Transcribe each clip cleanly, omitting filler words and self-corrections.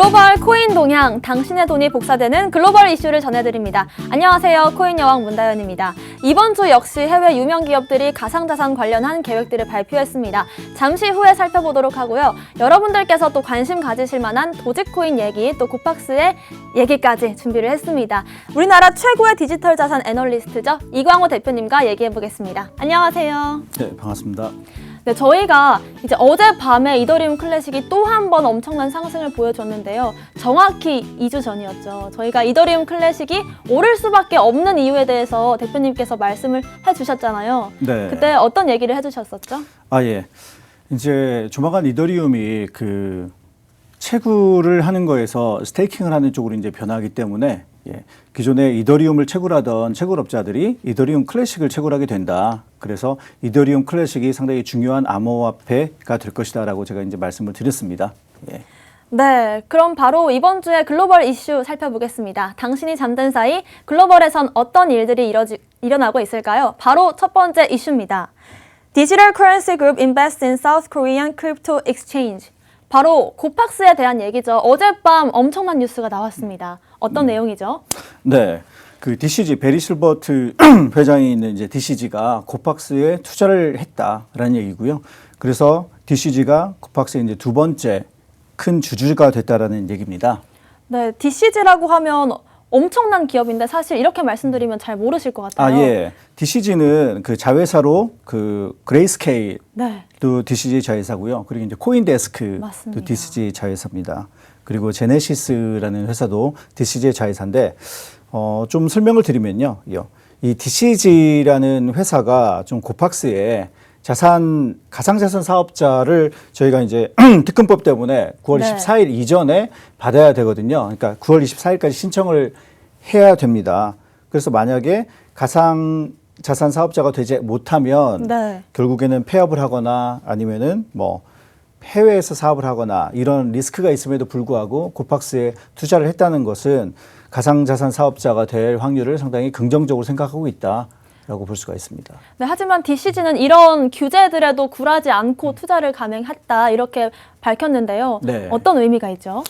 글로벌 코인 동향, 당신의 돈이 복사되는 글로벌 이슈를 전해드립니다. 안녕하세요. 코인 여왕 문다연입니다. 이번 주 역시 해외 유명 기업들이 가상자산 관련한 계획들을 발표했습니다. 잠시 후에 살펴보도록 하고요. 여러분들께서 또 관심 가지실 만한 도지코인 얘기, 또 코팍스의 얘기까지 준비를 했습니다. 우리나라 최고의 디지털 자산 애널리스트죠. 이광호 대표님과 얘기해보겠습니다. 안녕하세요. 네, 반갑습니다. 네, 저희가 이제 어젯밤에 이더리움 클래식이 또 한 번 엄청난 상승을 보여줬는데요. 정확히 2주 전이었죠. 저희가 이더리움 클래식이 오를 수밖에 없는 이유에 대해서 대표님께서 말씀을 해주셨잖아요. 네. 그때 어떤 얘기를 해주셨었죠? 예. 이제 조만간 이더리움이 채굴을 하는 거에서 스테이킹을 하는 쪽으로 이제 변하기 때문에 기존에 이더리움을 채굴하던 채굴업자들이 이더리움 클래식을 채굴하게 된다. 그래서 이더리움 클래식이 상당히 중요한 암호화폐가 될 것이다라고 제가 이제 말씀을 드렸습니다. 네, 그럼 바로 이번 주에 글로벌 이슈 살펴보겠습니다. 당신이 잠든 사이 글로벌에선 어떤 일들이 일어나고 있을까요? 바로 첫 번째 이슈입니다. Digital Currency Group invests in South Korean crypto exchange. 바로 코팍스에 대한 얘기죠. 어젯밤 엄청난 뉴스가 나왔습니다. 어떤 내용이죠? 네. DCG, 베리 실버트 회장이 있는 이제 DCG가 코팍스에 투자를 했다라는 얘기고요. 그래서 DCG가 코팍스의 이제 두 번째 큰 주주가 됐다라는 얘기입니다. 네, DCG라고 하면 엄청난 기업인데 사실 이렇게 말씀드리면 잘 모르실 것 같아요. 예. DCG는 자회사로 그레이스케일 네. 또 DCG 자회사고요. 그리고 이제 코인데스크 맞습니다. 또 DCG 자회사입니다. 그리고 제네시스라는 회사도 DCG 자회사인데 좀 설명을 드리면요. 이 DCG라는 회사가 좀 코팍스에 가상자산 사업자를 저희가 이제 특근법 때문에 9월 네. 24일 이전에 받아야 되거든요. 그러니까 9월 24일까지 신청을 해야 됩니다. 그래서 만약에 가상자산 사업자가 되지 못하면 네. 결국에는 폐업을 하거나 아니면은 해외에서 사업을 하거나 이런 리스크가 있음에도 불구하고 코팍스에 투자를 했다는 것은 가상자산 사업자가 될 확률을 상당히 긍정적으로 생각하고 있다라고 볼 수가 있습니다. 네, 하지만 DCG는 이런 규제들에도 굴하지 않고 투자를 감행했다 이렇게 밝혔는데요. 네. 어떤 의미가 있죠?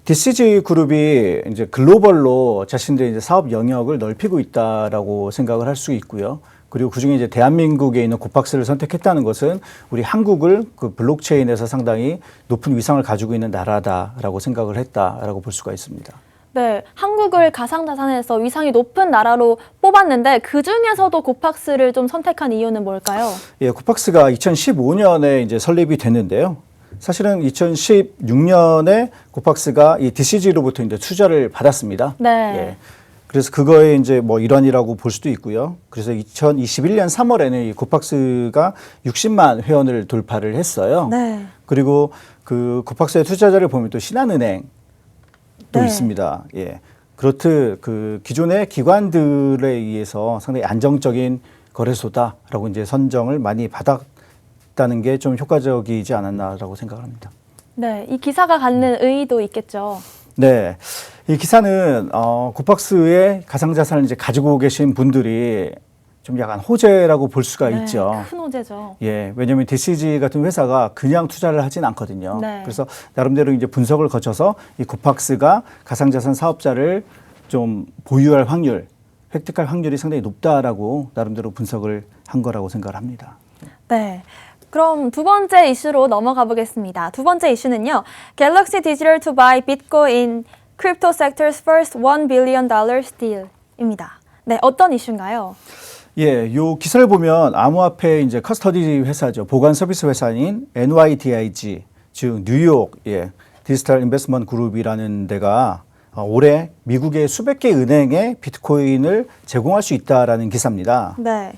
DCG 그룹이 이제 글로벌로 자신들의 이제 사업 영역을 넓히고 있다라고 생각을 할 수 있고요. 그리고 그중에 이제 대한민국에 있는 코팍스를 선택했다는 것은 우리 한국을 블록체인에서 상당히 높은 위상을 가지고 있는 나라다라고 생각을 했다라고 볼 수가 있습니다. 네, 한국을 가상자산에서 위상이 높은 나라로 뽑았는데 그 중에서도 코팍스를 좀 선택한 이유는 뭘까요? 예, 코팍스가 2015년에 이제 설립이 됐는데요. 사실은 2016년에 코팍스가 이 DCG로부터 이제 투자를 받았습니다. 네. 예. 그래서 그거에 이제 일환이라고 볼 수도 있고요. 그래서 2021년 3월에는 이 코팍스가 60만 회원을 돌파를 했어요. 네. 그리고 코팍스의 투자자를 보면 또 신한은행도 네. 있습니다. 예. 그렇듯 기존의 기관들에 의해서 상당히 안정적인 거래소다라고 이제 선정을 많이 받았다는 게 좀 효과적이지 않았나라고 생각을 합니다. 네, 이 기사가 갖는 의의도 있겠죠. 네. 이 기사는 코팍스의 가상자산을 이제 가지고 계신 분들이 좀 약간 호재라고 볼 수가 네, 있죠. 큰 호재죠. 예, 왜냐하면 DCG 같은 회사가 그냥 투자를 하진 않거든요. 네. 그래서 나름대로 이제 분석을 거쳐서 이 코팍스가 가상자산 사업자를 좀 보유할 확률, 획득할 확률이 상당히 높다라고 나름대로 분석을 한 거라고 생각을 합니다. 네. 그럼 두 번째 이슈로 넘어가 보겠습니다. 두 번째 이슈는요. Galaxy Digital to buy Bitcoin crypto sector's first $1 billion deal입니다. 네, 어떤 이슈인가요? 예, 요 기사를 보면 암호화폐 이제 커스터디 회사죠. 보관 서비스 회사인 NYDIG, 즉 뉴욕 디지털 인베스트먼트 그룹이라는 데가 올해 미국의 수백 개 은행에 비트코인을 제공할 수 있다라는 기사입니다. 네.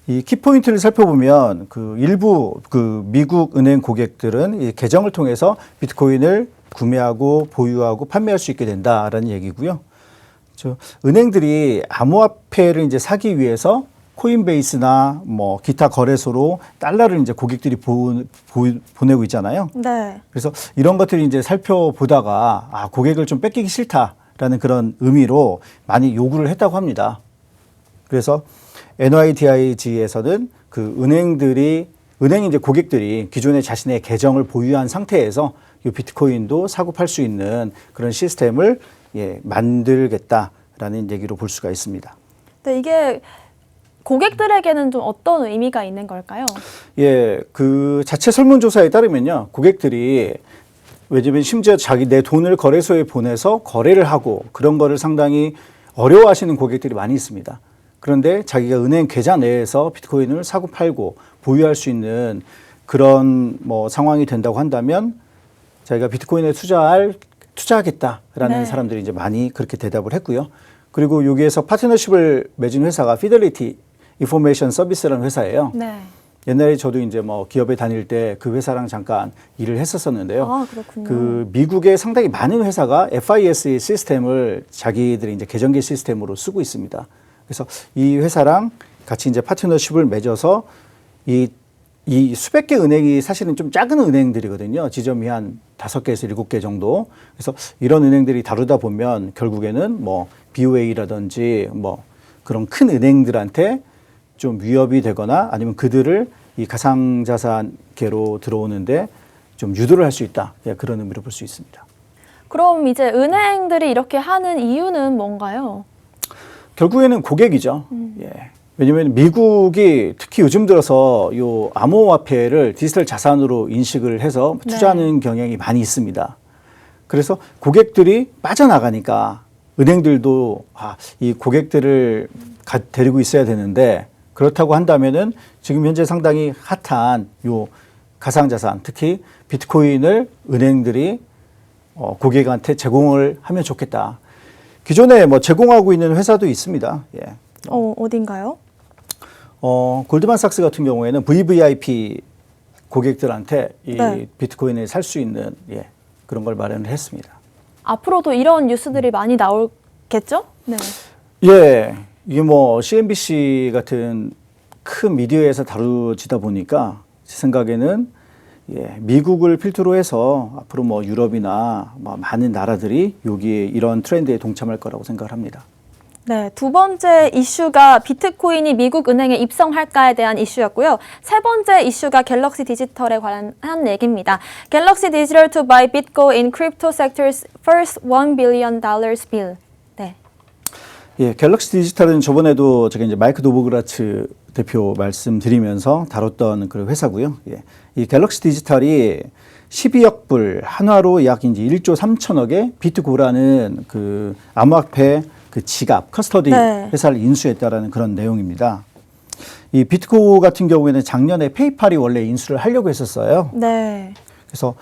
이 키포인트를 살펴보면 일부 미국 은행 고객들은 이 계정을 통해서 비트코인을 구매하고 보유하고 판매할 수 있게 된다라는 얘기고요. 은행들이 암호화폐를 이제 사기 위해서 코인베이스나 기타 거래소로 달러를 이제 고객들이 보내고 있잖아요. 네. 그래서 이런 것들을 이제 살펴보다가 고객을 좀 뺏기기 싫다라는 그런 의미로 많이 요구를 했다고 합니다. 그래서 NYDIG에서는 은행 이제 고객들이 기존에 자신의 계정을 보유한 상태에서 이 비트코인도 사고 팔 수 있는 그런 시스템을 만들겠다라는 얘기로 볼 수가 있습니다. 네, 이게 고객들에게는 좀 어떤 의미가 있는 걸까요? 예, 그 자체 설문조사에 따르면요, 고객들이 왜냐면 심지어 내 돈을 거래소에 보내서 거래를 하고 그런 거를 상당히 어려워하시는 고객들이 많이 있습니다. 그런데 자기가 은행 계좌 내에서 비트코인을 사고 팔고 보유할 수 있는 그런 상황이 된다고 한다면 자기가 비트코인에 투자하겠다라는 네. 사람들이 이제 많이 그렇게 대답을 했고요. 그리고 여기에서 파트너십을 맺은 회사가 피델리티 인포메이션 서비스라는 회사예요. 네. 옛날에 저도 이제 기업에 다닐 때 그 회사랑 잠깐 일을 했었었는데요. 아, 그렇군요. 그 미국의 상당히 많은 회사가 FIS 시스템을 자기들이 이제 계정기 시스템으로 쓰고 있습니다. 그래서 이 회사랑 같이 이제 파트너십을 맺어서 이 수백 개 은행이 사실은 좀 작은 은행들이거든요. 지점이 한 5개에서 7개 정도. 그래서 이런 은행들이 다루다 보면 결국에는 BOA라든지 그런 큰 은행들한테 좀 위협이 되거나 아니면 그들을 이 가상자산계로 들어오는데 좀 유도를 할 수 있다. 그런 의미로 볼 수 있습니다. 그럼 이제 은행들이 이렇게 하는 이유는 뭔가요? 결국에는 고객이죠. 예. 왜냐하면 미국이 특히 요즘 들어서 요 암호화폐를 디지털 자산으로 인식을 해서 투자하는 경향이 많이 있습니다. 그래서 고객들이 빠져나가니까 은행들도 이 고객들을 데리고 있어야 되는데 그렇다고 한다면은 지금 현재 상당히 핫한 요 가상자산, 특히 비트코인을 은행들이 고객한테 제공을 하면 좋겠다. 기존에 제공하고 있는 회사도 있습니다. 예. 어딘가요? 골드만삭스 같은 경우에는 VVIP 고객들한테 이 네. 비트코인을 살 수 있는 그런 걸 마련을 했습니다. 앞으로도 이런 뉴스들이 많이 나올겠죠? 네. 예, 이게 CNBC 같은 큰 미디어에서 다루지다 보니까 제 생각에는 미국을 필두로 해서 앞으로 유럽이나 많은 나라들이 여기에 이런 트렌드에 동참할 거라고 생각을 합니다. 네, 두 번째 이슈가 비트코인이 미국 은행에 입성할까에 대한 이슈였고요. 세 번째 이슈가 갤럭시 디지털에 관한 얘기입니다. 갤럭시 디지털 to buy Bitcoin crypto sector's first $1 billion bill. 네. 예, 갤럭시 디지털은 저번에도 제가 이제 마이크 노보그라츠 대표 말씀드리면서 다뤘던 그 회사고요. 예. 이 갤럭시 디지털이 12억 불 한화로 약 이제 1조 3천억에 비트고라는 그 암호화폐 그 지갑 커스터디 네. 회사를 인수했다라는 그런 내용입니다. 이 비트고 같은 경우에는 작년에 페이팔이 원래 인수를 하려고 했었어요. 네. 그래서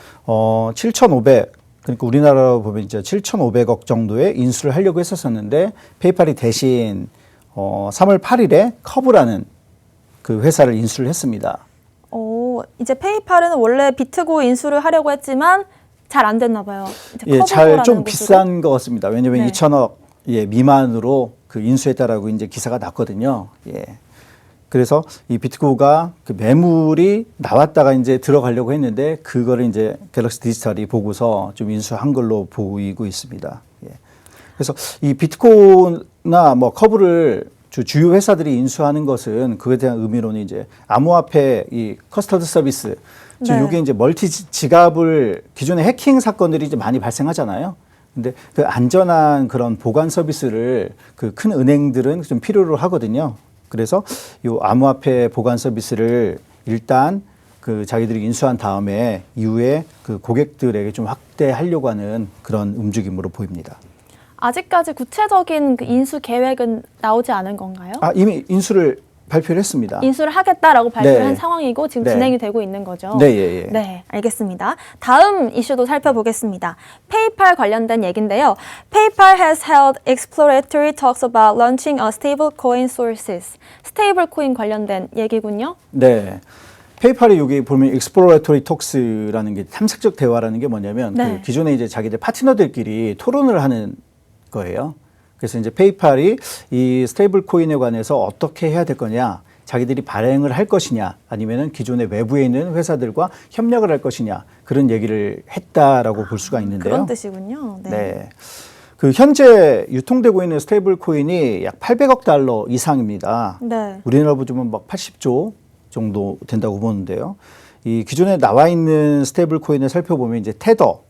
7,500 그러니까 우리나라로 보면 이제 7,500억 정도의 인수를 하려고 했었었는데 페이팔이 대신 3월 8일에 커브라는 그 회사를 인수를 했습니다. 이제 페이팔은 원래 비트고 인수를 하려고 했지만 잘 안 됐나 봐요. 예, 좀 비싼 것 같습니다. 왜냐하면 2천억 미만으로 그 인수했다라고 이제 기사가 났거든요. 예. 그래서 이 비트고가 그 매물이 나왔다가 이제 들어가려고 했는데 그거를 이제 갤럭시 디지털이 보고서 좀 인수한 걸로 보이고 있습니다. 예. 그래서 이 비트코나 커브를 주요 회사들이 인수하는 것은 그에 대한 의미로는 이제 암호화폐 이 커스터드 서비스, 즉 이게 이제 멀티 지갑을 기존에 해킹 사건들이 이제 많이 발생하잖아요. 근데 그 안전한 그런 보관 서비스를 그 큰 은행들은 좀 필요로 하거든요. 그래서 이 암호화폐 보관 서비스를 일단 그 자기들이 인수한 다음에 이후에 그 고객들에게 좀 확대하려고 하는 그런 움직임으로 보입니다. 아직까지 구체적인 그 인수 계획은 나오지 않은 건가요? 이미 인수를 발표를 했습니다. 인수를 하겠다라고 발표를 네. 한 상황이고 지금 진행이 되고 있는 거죠. 네, 예. 네, 알겠습니다. 다음 이슈도 살펴보겠습니다. 페이팔 관련된 얘기인데요. PayPal has held exploratory talks about launching a stablecoin sources. 스테이블코인 관련된 얘기군요. 네. 페이팔이 여기 보면 exploratory talks라는 게 탐색적 대화라는 게 뭐냐면 네. 그 기존에 이제 자기들 파트너들끼리 토론을 하는 거예요. 그래서 이제 페이팔이 이 스테이블 코인에 관해서 어떻게 해야 될 거냐, 자기들이 발행을 할 것이냐, 아니면은 기존의 외부에 있는 회사들과 협력을 할 것이냐, 그런 얘기를 했다라고 볼 수가 있는데요. 그런 뜻이군요. 네. 네. 그 현재 유통되고 있는 스테이블 코인이 약 800억 달러 이상입니다. 네. 우리나라 보면 막 80조 정도 된다고 보는데요. 이 기존에 나와 있는 스테이블 코인을 살펴보면 이제 테더가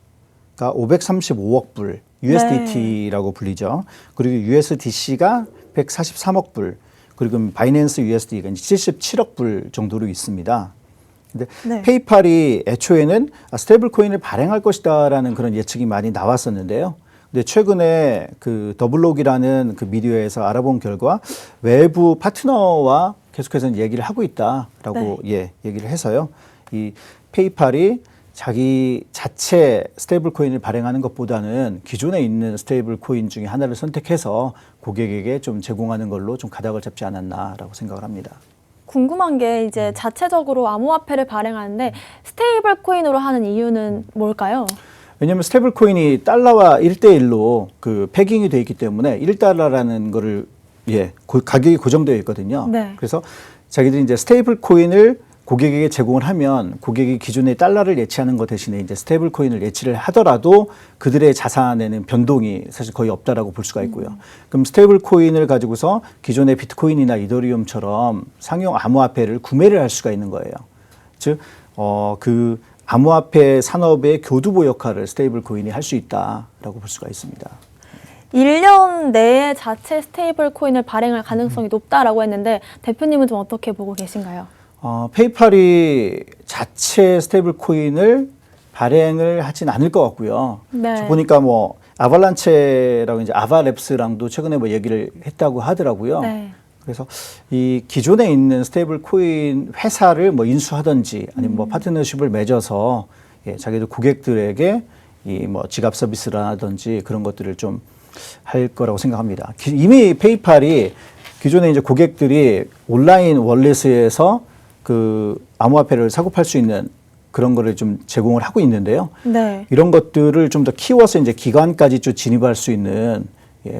535억 불, USDT라고 불리죠. 그리고 USDC가 143억 불, 그리고 바이낸스 USD가 이제 77억 불 정도로 있습니다. 근데 네. 페이팔이 애초에는 스테이블 코인을 발행할 것이다라는 그런 예측이 많이 나왔었는데요. 근데 최근에 그 더블록이라는 그 미디어에서 알아본 결과 외부 파트너와 계속해서 얘기를 하고 있다라고 얘기를 해서요. 이 페이팔이 자기 자체 스테이블 코인을 발행하는 것보다는 기존에 있는 스테이블 코인 중에 하나를 선택해서 고객에게 좀 제공하는 걸로 좀 가닥을 잡지 않았나라고 생각을 합니다. 궁금한 게 이제 자체적으로 암호화폐를 발행하는데 스테이블 코인으로 하는 이유는 뭘까요? 왜냐하면 스테이블 코인이 달러와 1대1로 그 패깅이 되어 있기 때문에 1달러라는 거를 가격이 고정되어 있거든요. 네. 그래서 자기들이 이제 스테이블 코인을 고객에게 제공을 하면 고객이 기존의 달러를 예치하는 것 대신에 이제 스테이블 코인을 예치를 하더라도 그들의 자산에는 변동이 사실 거의 없다라고 볼 수가 있고요. 그럼 스테이블 코인을 가지고서 기존의 비트코인이나 이더리움처럼 상용 암호화폐를 구매를 할 수가 있는 거예요. 즉, 그 암호화폐 산업의 교두보 역할을 스테이블 코인이 할 수 있다라고 볼 수가 있습니다. 1년 내에 자체 스테이블 코인을 발행할 가능성이 높다라고 했는데 대표님은 좀 어떻게 보고 계신가요? 페이팔이 자체 스테이블 코인을 발행을 하진 않을 것 같고요. 네. 보니까 뭐 아발란체라고 이제 아바랩스랑도 최근에 뭐 얘기를 했다고 하더라고요. 네. 그래서 이 기존에 있는 스테이블 코인 회사를 뭐 인수하든지 아니면 뭐 파트너십을 맺어서 자기들 고객들에게 이 뭐 지갑 서비스라든지 그런 것들을 좀 할 거라고 생각합니다. 이미 페이팔이 기존에 이제 고객들이 온라인 월렛에서 그 암호화폐를 사고 팔 수 있는 그런 거를 좀 제공을 하고 있는데요. 네. 이런 것들을 좀 더 키워서 이제 기관까지 좀 진입할 수 있는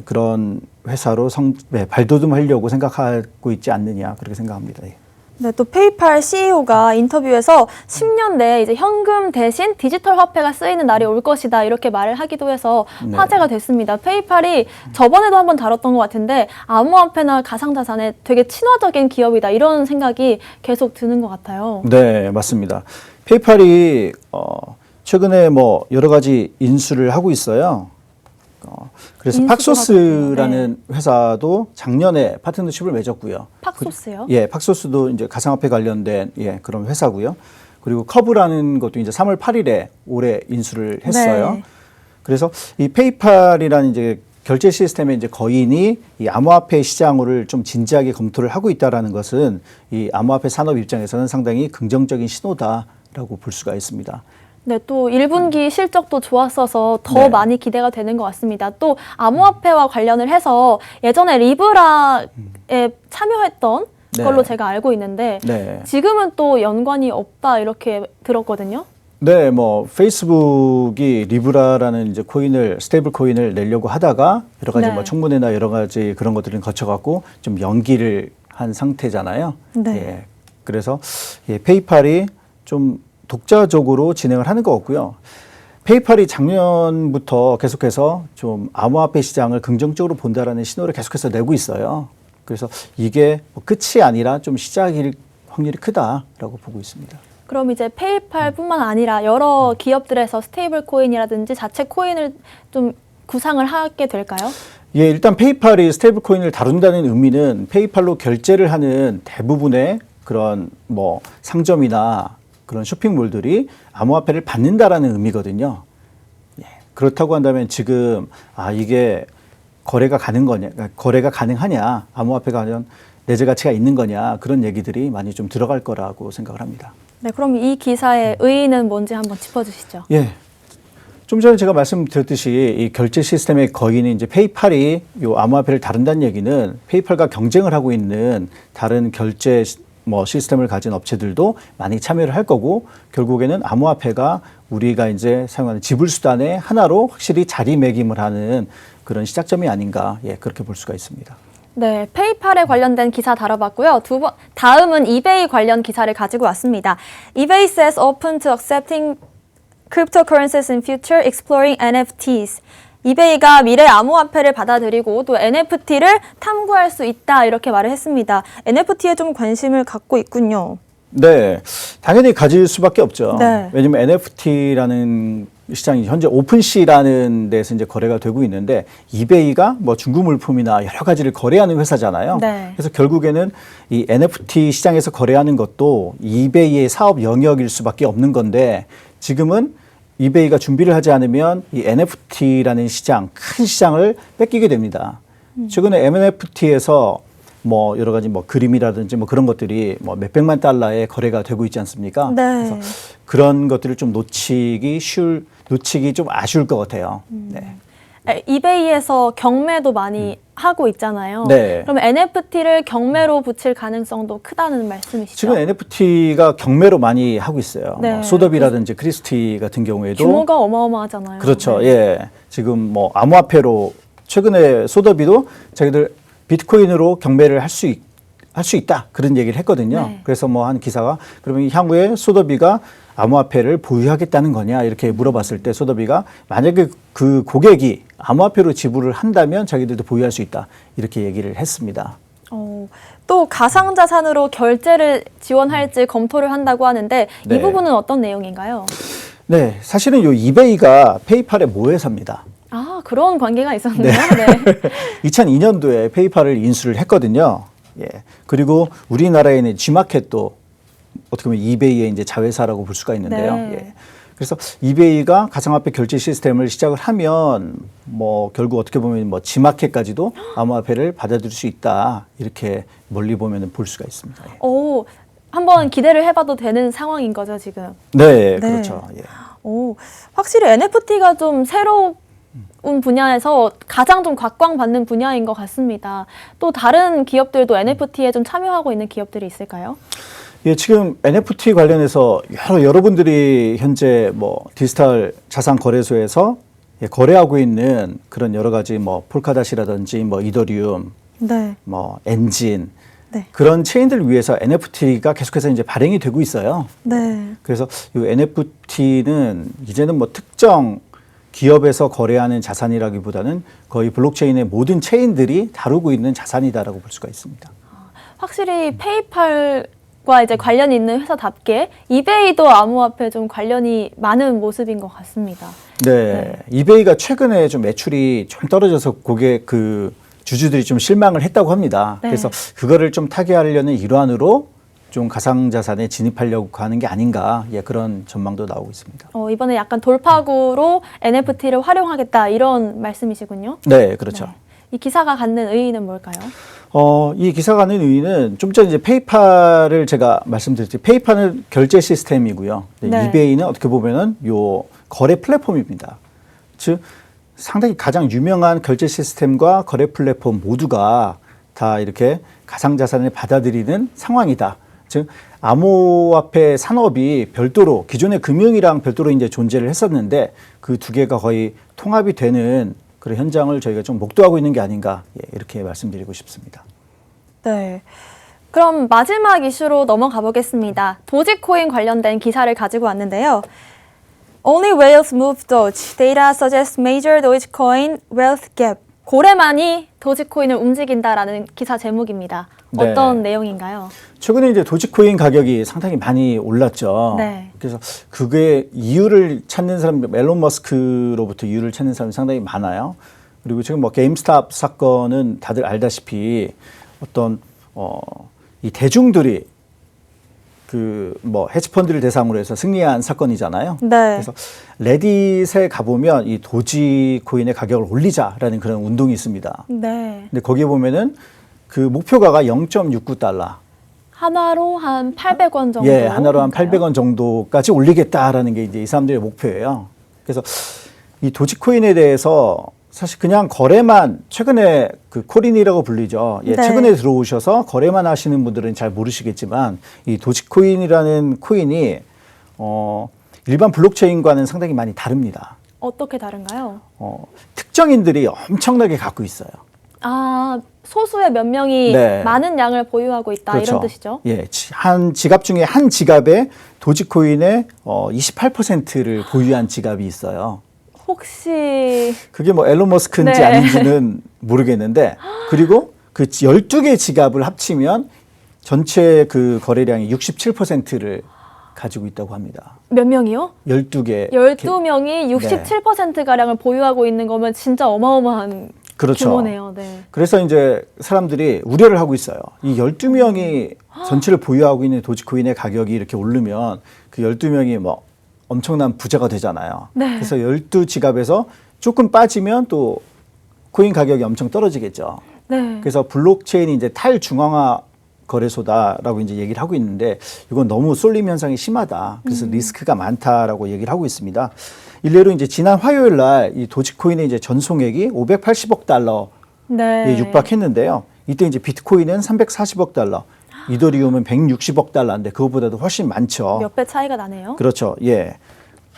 그런 회사로 발돋움하려고 생각하고 있지 않느냐 그렇게 생각합니다. 네, 또 페이팔 CEO가 인터뷰에서 10년 내에 이제 현금 대신 디지털 화폐가 쓰이는 날이 올 것이다 이렇게 말을 하기도 해서 네. 화제가 됐습니다. 페이팔이 저번에도 한번 다뤘던 것 같은데 암호화폐나 가상자산에 되게 친화적인 기업이다 이런 생각이 계속 드는 것 같아요. 네, 맞습니다. 페이팔이 최근에 뭐 여러 가지 인수를 하고 있어요. 그래서 인수도 팍소스라는 회사도 작년에 파트너십을 맺었고요. 팍소스요? 예, 팍소스도 이제 가상화폐 관련된 그런 회사고요. 그리고 커브라는 것도 이제 3월 8일에 올해 인수를 했어요. 네. 그래서 이 페이팔이라는 이제 결제 시스템의 이제 거인이 이 암호화폐 시장을 좀 진지하게 검토를 하고 있다라는 것은 이 암호화폐 산업 입장에서는 상당히 긍정적인 신호다라고 볼 수가 있습니다. 네, 또 1분기 실적도 좋았어서 더 네. 많이 기대가 되는 것 같습니다. 또 암호화폐와 관련을 해서 예전에 리브라에 참여했던 네. 걸로 제가 알고 있는데 네. 지금은 또 연관이 없다 이렇게 들었거든요. 네, 뭐 페이스북이 리브라라는 이제 코인을 스테이블 코인을 내려고 하다가 여러 가지 네. 뭐 청문회나 여러 가지 그런 것들을 거쳐갖고 좀 연기를 한 상태잖아요. 네. 예, 그래서 페이팔이 좀 독자적으로 진행을 하는 것 같고요. 페이팔이 작년부터 계속해서 좀 암호화폐 시장을 긍정적으로 본다라는 신호를 계속해서 내고 있어요. 그래서 이게 뭐 끝이 아니라 좀 시작일 확률이 크다라고 보고 있습니다. 그럼 이제 페이팔뿐만 아니라 여러 기업들에서 스테이블 코인이라든지 자체 코인을 좀 구상을 하게 될까요? 예, 일단 페이팔이 스테이블 코인을 다룬다는 의미는 페이팔로 결제를 하는 대부분의 그런 뭐 상점이나 그런 쇼핑몰들이 암호화폐를 받는다라는 의미거든요. 예, 그렇다고 한다면 지금 이게 거래가 가능하냐, 암호화폐가 과연 내재 가치가 있는 거냐 그런 얘기들이 많이 좀 들어갈 거라고 생각을 합니다. 네, 그럼 이 기사의 의의는 뭔지 한번 짚어주시죠. 예. 좀 전에 제가 말씀드렸듯이 이 결제 시스템의 거인인 이제 페이팔이 요 암호화폐를 다룬다는 얘기는 페이팔과 경쟁을 하고 있는 다른 결제 시스템을 가진 업체들도 많이 참여를 할 거고 결국에는 암호화폐가 우리가 이제 사용하는 지불 수단의 하나로 확실히 자리매김을 하는 그런 시작점이 아닌가 그렇게 볼 수가 있습니다. 네, 페이팔에 관련된 기사 다뤄봤고요. 다음은 이베이 관련 기사를 가지고 왔습니다. eBay says open to accepting cryptocurrencies in future, exploring NFTs. 이베이가 미래 암호화폐를 받아들이고 또 NFT를 탐구할 수 있다 이렇게 말을 했습니다. NFT에 좀 관심을 갖고 있군요. 네, 당연히 가질 수밖에 없죠. 네. 왜냐면 NFT라는 시장이 현재 오픈시라는 데서 이제 거래가 되고 있는데 이베이가 뭐 중고 물품이나 여러 가지를 거래하는 회사잖아요. 네. 그래서 결국에는 이 NFT 시장에서 거래하는 것도 이베이의 사업 영역일 수밖에 없는 건데 지금은 이베이가 준비를 하지 않으면 이 NFT라는 시장, 큰 시장을 뺏기게 됩니다. 최근에 NFT에서 뭐 여러 가지 뭐 그림이라든지 뭐 그런 것들이 뭐 몇백만 달러에 거래가 되고 있지 않습니까? 네. 그래서 그런 것들을 좀 놓치기 좀 아쉬울 것 같아요. 네. 이베이에서 경매도 많이 하고 있잖아요. 네. 그럼 NFT를 경매로 붙일 가능성도 크다는 말씀이시죠? 지금 NFT가 경매로 많이 하고 있어요. 네. 뭐 소더비라든지 크리스티 같은 경우에도 규모가 어마어마하잖아요. 그렇죠. 네. 예. 지금 뭐 암호화폐로 최근에 소더비도 자기들 비트코인으로 경매를 할 수 있다 그런 얘기를 했거든요. 네. 그래서 뭐 한 기사가 그러면 향후에 소더비가 암호화폐를 보유하겠다는 거냐 이렇게 물어봤을 때 소더비가 만약에 그 고객이 암호화폐로 지불을 한다면 자기들도 보유할 수 있다 이렇게 얘기를 했습니다. 또 가상자산으로 결제를 지원할지 검토를 한다고 하는데 네. 이 부분은 어떤 내용인가요? 네, 사실은 요 이베이가 페이팔의 모회사입니다. 아, 그런 관계가 있었네요. 네. 2002년도에 페이팔을 인수를 했거든요. 예. 그리고 우리나라에 있는 G마켓도 어떻게 보면 이베이의 이제 자회사라고 볼 수가 있는데요. 네. 예. 그래서 이베이가 가상화폐 결제 시스템을 시작을 하면 뭐 결국 어떻게 보면 뭐 G마켓까지도 암호화폐를 받아들일 수 있다. 이렇게 멀리 보면 볼 수가 있습니다. 예. 한번 기대를 해봐도 되는 상황인 거죠, 지금. 네, 네. 그렇죠. 예. 확실히 NFT가 좀 새로운 분야에서 가장 좀 각광받는 분야인 것 같습니다. 또 다른 기업들도 NFT에 좀 참여하고 있는 기업들이 있을까요? 예, 지금 NFT 관련해서 여러분들이 현재 뭐 디지털 자산 거래소에서 예, 거래하고 있는 그런 여러 가지 뭐 폴카닷이라든지 뭐 이더리움, 네. 뭐 엔진 네. 그런 체인들을 위해서 NFT가 계속해서 이제 발행이 되고 있어요. 네. 그래서 이 NFT는 이제는 뭐 특정 기업에서 거래하는 자산이라기보다는 거의 블록체인의 모든 체인들이 다루고 있는 자산이다라고 볼 수가 있습니다. 확실히 페이팔과 이제 관련이 있는 회사답게 이베이도 암호화폐 좀 관련이 많은 모습인 것 같습니다. 네, 이베이가 최근에 좀 매출이 좀 떨어져서 고객 주주들이 좀 실망을 했다고 합니다. 네. 그래서 그거를 좀 타개하려는 일환으로 좀 가상자산에 진입하려고 하는 게 아닌가 그런 전망도 나오고 있습니다. 이번에 약간 돌파구로 NFT를 활용하겠다 이런 말씀이시군요. 네, 그렇죠. 네. 이 기사가 갖는 의의는 뭘까요? 이 기사가 갖는 의의는 좀 전에 이제 페이팔을 제가 말씀드렸지 페이팔은 결제 시스템이고요. 네. 이베이는 어떻게 보면은 요 거래 플랫폼입니다. 즉 상당히 가장 유명한 결제 시스템과 거래 플랫폼 모두가 다 이렇게 가상자산을 받아들이는 상황이다. 즉 암호화폐 산업이 별도로 기존의 금융이랑 별도로 이제 존재를 했었는데 그 두 개가 거의 통합이 되는 그런 현장을 저희가 좀 목도하고 있는 게 아닌가 이렇게 말씀드리고 싶습니다. 네. 그럼 마지막 이슈로 넘어가 보겠습니다. 도지코인 관련된 기사를 가지고 왔는데요. Only whales move Doge. Data suggests major Dogecoin wealth gap. 고래만이 도지코인을 움직인다라는 기사 제목입니다. 네. 어떤 내용인가요? 최근에 이제 도지코인 가격이 상당히 많이 올랐죠. 네. 그래서 그게 이유를 찾는 사람, 앨런 머스크로부터 이유를 찾는 사람이 상당히 많아요. 그리고 지금 뭐 게임스탑 사건은 다들 알다시피 어떤 이 대중들이 그 뭐 헤지펀드를 대상으로 해서 승리한 사건이잖아요. 네. 그래서 레딧에 가보면 이 도지코인의 가격을 올리자라는 그런 운동이 있습니다. 네. 근데 거기에 보면은 그 목표가가 0.69달러. 하나로 한 800원 정도. 예, 하나로 한 800원 정도까지 올리겠다라는 게 이제 이 사람들의 목표예요. 그래서 이 도지코인에 대해서 사실 그냥 거래만 최근에 그 코린이라고 불리죠. 예, 네. 최근에 들어오셔서 거래만 하시는 분들은 잘 모르시겠지만 이 도지코인이라는 코인이 일반 블록체인과는 상당히 많이 다릅니다. 어떻게 다른가요? 특정인들이 엄청나게 갖고 있어요. 아, 소수의 몇 명이 네. 많은 양을 보유하고 있다 그렇죠. 이런 뜻이죠? 예, 한 지갑 중에 한 지갑에 도지코인의 28%를 보유한 지갑이 있어요. 혹시 그게 뭐 앨런 머스크인지 네. 아닌지는 모르겠는데 그리고 그 12개 지갑을 합치면 전체 그 거래량이 67%를 가지고 있다고 합니다. 몇 명이요? 12개. 12명이 67%가량을 보유하고 있는 거면 진짜 어마어마한 그렇죠. 규모네요. 네. 그래서 이제 사람들이 우려를 하고 있어요. 이 12명이 전체를 보유하고 있는 도지코인의 가격이 이렇게 오르면 그 12명이 뭐 엄청난 부자가 되잖아요. 네. 그래서 12지갑에서 조금 빠지면 또 코인 가격이 엄청 떨어지겠죠. 네. 그래서 블록체인이 이제 탈중앙화 거래소다라고 이제 얘기를 하고 있는데 이건 너무 쏠림 현상이 심하다. 그래서 리스크가 많다라고 얘기를 하고 있습니다. 일례로 이제 지난 화요일 날 이 도지코인의 이제 전송액이 580억 달러에 네. 육박했는데요. 이때 이제 비트코인은 340억 달러, 이더리움은 160억 달러인데 그거보다도 훨씬 많죠. 몇 배 차이가 나네요. 그렇죠. 예.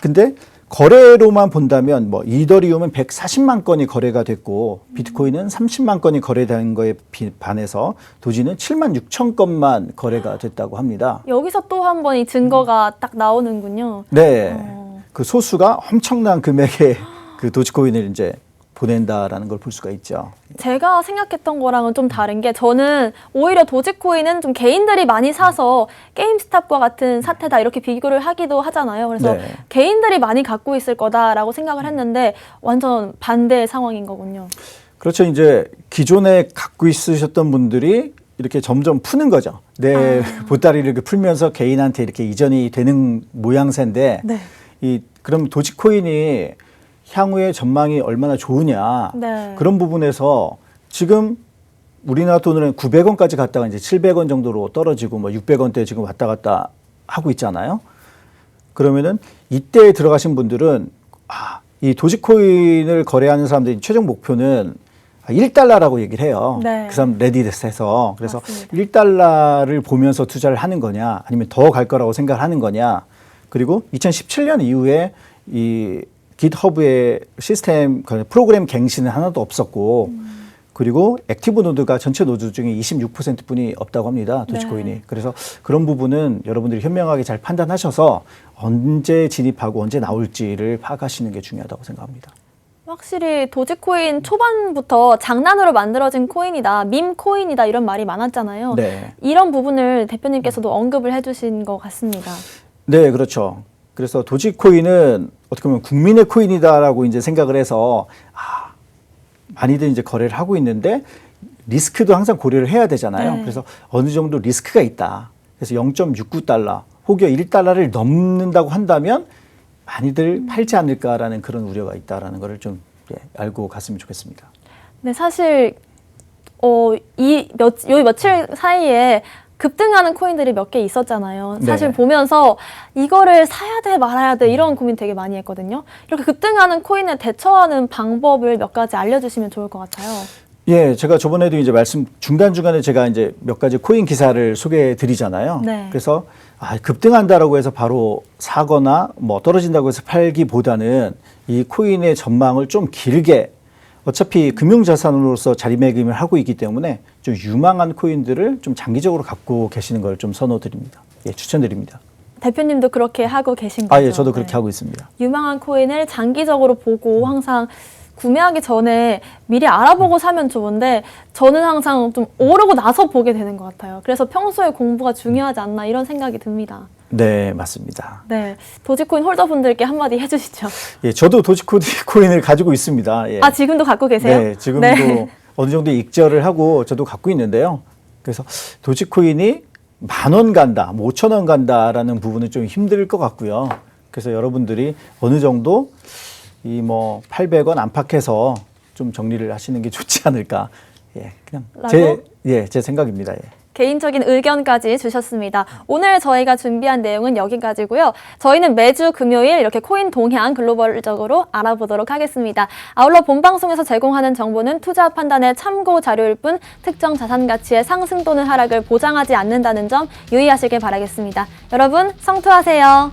근데 거래로만 본다면 뭐 이더리움은 140만 건이 거래가 됐고 비트코인은 30만 건이 거래된 거에 반해서 도지는 7만 6천 건만 거래가 됐다고 합니다. 여기서 또 한 번 이 증거가 딱 나오는군요. 네. 그 소수가 엄청난 금액의 그 도지코인을 이제 보낸다라는 걸 볼 수가 있죠. 제가 생각했던 거랑은 좀 다른 게 저는 오히려 도지코인은 좀 개인들이 많이 사서 게임스탑과 같은 사태다 이렇게 비교를 하기도 하잖아요. 그래서 네. 개인들이 많이 갖고 있을 거다라고 생각을 했는데 완전 반대의 상황인 거군요. 그렇죠. 이제 기존에 갖고 있으셨던 분들이 이렇게 점점 푸는 거죠. 내 보따리를 이렇게 풀면서 개인한테 이렇게 이전이 되는 모양새인데 네. 그럼 도지코인이 향후의 전망이 얼마나 좋으냐. 네. 그런 부분에서 지금 우리나라 돈으로는 900원까지 갔다가 이제 700원 정도로 떨어지고 뭐 600원대 지금 왔다 갔다 하고 있잖아요. 그러면은 이때 들어가신 분들은 이 도지코인을 거래하는 사람들이 최종 목표는 1달러라고 얘기를 해요. 네. 그 사람 레딧에서. 그래서 맞습니다. 1달러를 보면서 투자를 하는 거냐 아니면 더 갈 거라고 생각을 하는 거냐. 그리고 2017년 이후에 이 깃허브의 시스템 프로그램 갱신은 하나도 없었고 그리고 액티브 노드가 전체 노드 중에 26%뿐이 없다고 합니다. 도지코인이. 네. 그래서 그런 부분은 여러분들이 현명하게 잘 판단하셔서 언제 진입하고 언제 나올지를 파악하시는 게 중요하다고 생각합니다. 확실히 도지코인 초반부터 장난으로 만들어진 코인이다, 밈 코인이다 이런 말이 많았잖아요. 네. 이런 부분을 대표님께서도 언급을 해주신 것 같습니다. 네, 그렇죠. 그래서 도지코인은 어떻게 보면 국민의 코인이다라고 이제 생각을 해서 많이들 이제 거래를 하고 있는데 리스크도 항상 고려를 해야 되잖아요. 네. 그래서 어느 정도 리스크가 있다. 그래서 0.69달러 혹여 1달러를 넘는다고 한다면 많이들 팔지 않을까라는 그런 우려가 있다라는 거를 좀 알고 갔으면 좋겠습니다. 네, 사실 요 며칠 사이에 급등하는 코인들이 몇 개 있었잖아요. 사실 네. 보면서 이거를 사야 돼 말아야 돼 이런 고민 되게 많이 했거든요. 이렇게 급등하는 코인에 대처하는 방법을 몇 가지 알려주시면 좋을 것 같아요. 예, 제가 저번에도 이제 중간중간에 제가 이제 몇 가지 코인 기사를 소개해 드리잖아요. 네. 그래서 급등한다라고 해서 바로 사거나 뭐 떨어진다고 해서 팔기보다는 이 코인의 전망을 좀 길게 어차피 금융자산으로서 자리매김을 하고 있기 때문에 좀 유망한 코인들을 좀 장기적으로 갖고 계시는 걸 좀 선호드립니다. 예, 추천드립니다. 대표님도 그렇게 하고 계신 거죠? 예, 저도 그렇게 네. 하고 있습니다. 유망한 코인을 장기적으로 보고 항상 구매하기 전에 미리 알아보고 사면 좋은데 저는 항상 좀 오르고 나서 보게 되는 것 같아요. 그래서 평소에 공부가 중요하지 않나 이런 생각이 듭니다. 네, 맞습니다. 네, 도지코인 홀더분들께 한마디 해주시죠. 예, 저도 도지코인을 가지고 있습니다. 예. 지금도 갖고 계세요? 네, 지금도 네. 어느 정도 익절을 하고 저도 갖고 있는데요. 그래서 도지코인이 10,000원 간다, 5,000원 간다라는 부분은 좀 힘들 것 같고요. 그래서 여러분들이 어느 정도 이 뭐 800원 안팎에서 좀 정리를 하시는 게 좋지 않을까. 예, 그냥 제 생각입니다. 예. 개인적인 의견까지 주셨습니다. 오늘 저희가 준비한 내용은 여기까지고요. 저희는 매주 금요일 이렇게 코인 동향 글로벌적으로 알아보도록 하겠습니다. 아울러 본방송에서 제공하는 정보는 투자 판단의 참고 자료일 뿐 특정 자산 가치의 상승 또는 하락을 보장하지 않는다는 점 유의하시길 바라겠습니다. 여러분 성투하세요.